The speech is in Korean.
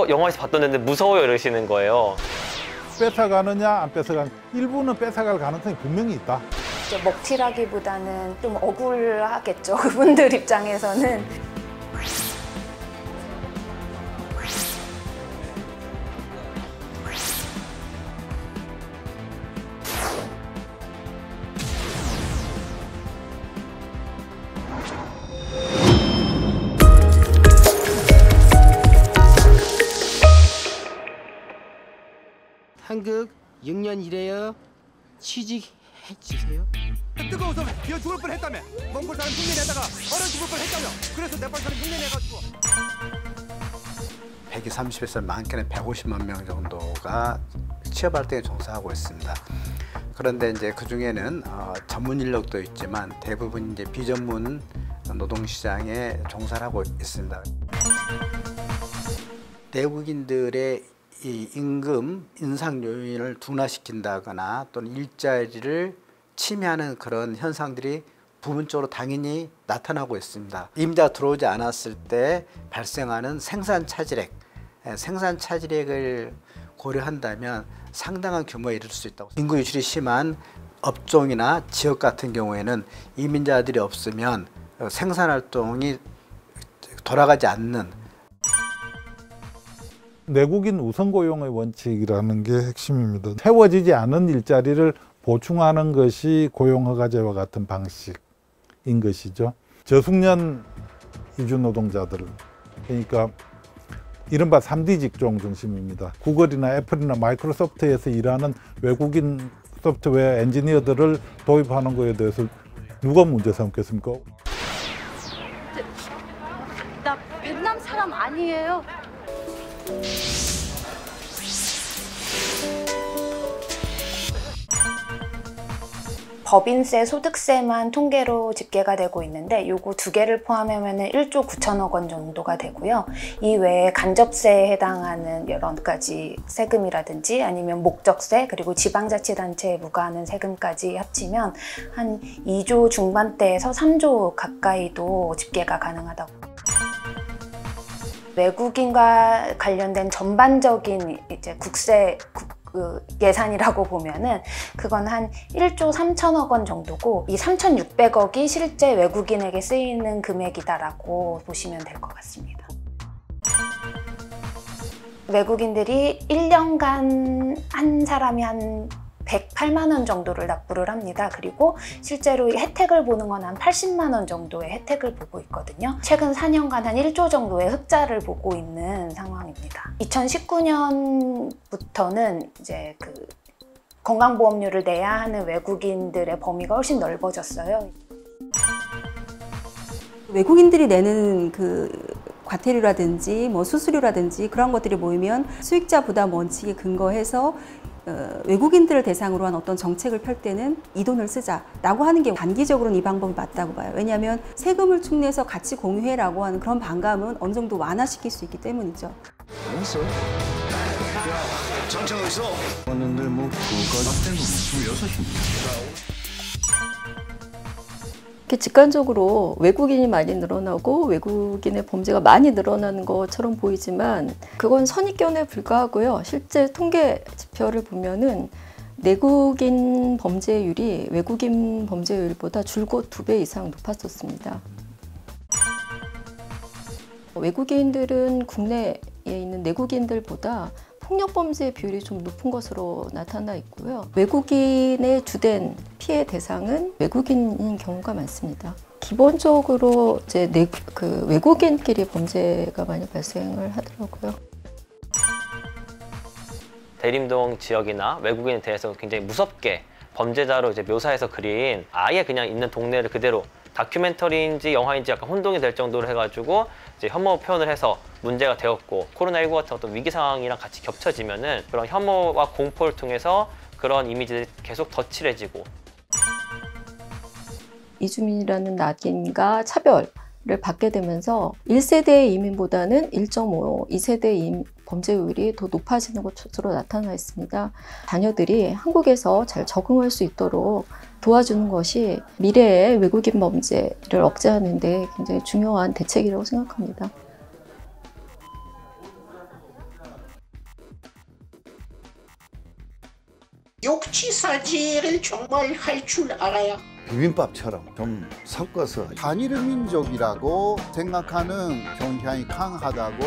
영화에서 봤던 데인데 무서워요 이러시는 거예요. 뺏어가느냐 안 뺏어가느냐, 일부는 뺏어갈 가능성이 분명히 있다. 먹튀라기보다는 좀 억울하겠죠. 그분들 입장에서는. 한국 6년 일해요. 취직해주세요. 뜨거워서 비어 죽을 뻔했다며. 몽골 사람 흉내내다가 얼어 죽을 뻔했다며. 그래서 네팔 사람 흉내내가지고. 130에서 많게는 150만 명 정도가 취업 활동에 종사하고 있습니다. 그런데 이제 그 중에는 전문 인력도 있지만 대부분 이제 비전문 노동 시장에 종사를 하고 있습니다. 내국인들의 이 임금 인상 요인을 둔화시킨다거나 또는 일자리를 침해하는 그런 현상들이 부분적으로 당연히 나타나고 있습니다. 임자가 들어오지 않았을 때 발생하는 생산 차질액을 고려한다면 상당한 규모에 이를 수 있다고. 인구 유출이 심한 업종이나 지역 같은 경우에는 이민자들이 없으면 생산 활동이 돌아가지 않는, 내국인 우선 고용의 원칙이라는 게 핵심입니다. 채워지지 않은 일자리를 보충하는 것이 고용허가제와 같은 방식인 것이죠. 저숙련 이주 노동자들, 그러니까 이른바 3D 직종 중심입니다. 구글이나 애플이나 마이크로소프트에서 일하는 외국인 소프트웨어 엔지니어들을 도입하는 것에 대해서 누가 문제 삼겠습니까? 나 베트남 사람 아니에요. 법인세, 소득세만 통계로 집계가 되고 있는데 요거 두 개를 포함하면 1조 9천억 원 정도가 되고요. 이 외에 간접세에 해당하는 여러 가지 세금이라든지 아니면 목적세, 그리고 지방자치단체에 부과하는 세금까지 합치면 한 2조 중반대에서 3조 가까이도 집계가 가능하다고. 외국인과 관련된 전반적인 이제 국세 예산이라고 보면은 그건 한 1조 3천억 원 정도고, 이 3,600억이 실제 외국인에게 쓰이는 금액이다라고 보시면 될 것 같습니다. 외국인들이 1년간 한 사람이 한 108만 원 정도를 납부를 합니다. 그리고 실제로 혜택을 보는 건 한 80만 원 정도의 혜택을 보고 있거든요. 최근 4년간 한 1조 정도의 흑자를 보고 있는 상황입니다. 2019년부터는 이제 그 건강보험료를 내야 하는 외국인들의 범위가 훨씬 넓어졌어요. 외국인들이 내는 그 과태료라든지 뭐 수수료라든지 그런 것들이 모이면 수익자 부담 원칙에 근거해서 외국인들을 대상으로 한 어떤 정책을 펼 때는 이 돈을 쓰자라고 하는 게 단기적으로는 이 방법이 맞다고 봐요. 왜냐하면 세금을 축내서 같이 공유해라고 하는 그런 반감은 어느 정도 완화시킬 수 있기 때문이죠. 알았어. 정책 어디 있어? 왔는데 뭐 그거까지 맞는 거 26입니다. 직관적으로 외국인이 많이 늘어나고 외국인의 범죄가 많이 늘어나는 것처럼 보이지만 그건 선입견에 불과하고요. 실제 통계 지표를 보면은 내국인 범죄율이 외국인 범죄율보다 줄곧 2배 이상 높았었습니다. 외국인들은 국내에 있는 내국인들보다 폭력범죄 비율이 좀 높은 것으로 나타나 있고요. 외국인의 주된 피해 대상은 외국인인 경우가 많습니다. 기본적으로 이제 외국인끼리 범죄가 많이 발생을 하더라고요. 대림동 지역이나 외국인에 대해서 굉장히 무섭게 범죄자로 이제 묘사해서 그린, 아예 그냥 있는 동네를 그대로 다큐멘터리인지 영화인지 약간 혼동이 될 정도로 해가지고 이제 혐오 표현을 해서 문제가 되었고, 코로나19 같은 어떤 위기 상황이랑 같이 겹쳐지면은 그런 혐오와 공포를 통해서 그런 이미지들이 계속 더 칠해지고, 이주민이라는 낙인과 차별을 받게 되면서 1세대 이민보다는 1.5, 2세대 범죄율이 더 높아지는 것으로 나타나 있습니다. 자녀들이 한국에서 잘 적응할 수 있도록 도와주는 것이 미래의 외국인 범죄를 억제하는 데 굉장히 중요한 대책이라고 생각합니다. 욕지사지를 정말 할 줄 알아야 비빔밥처럼 좀 섞어서 단일 민족이라고 생각하는 경향이 강하다고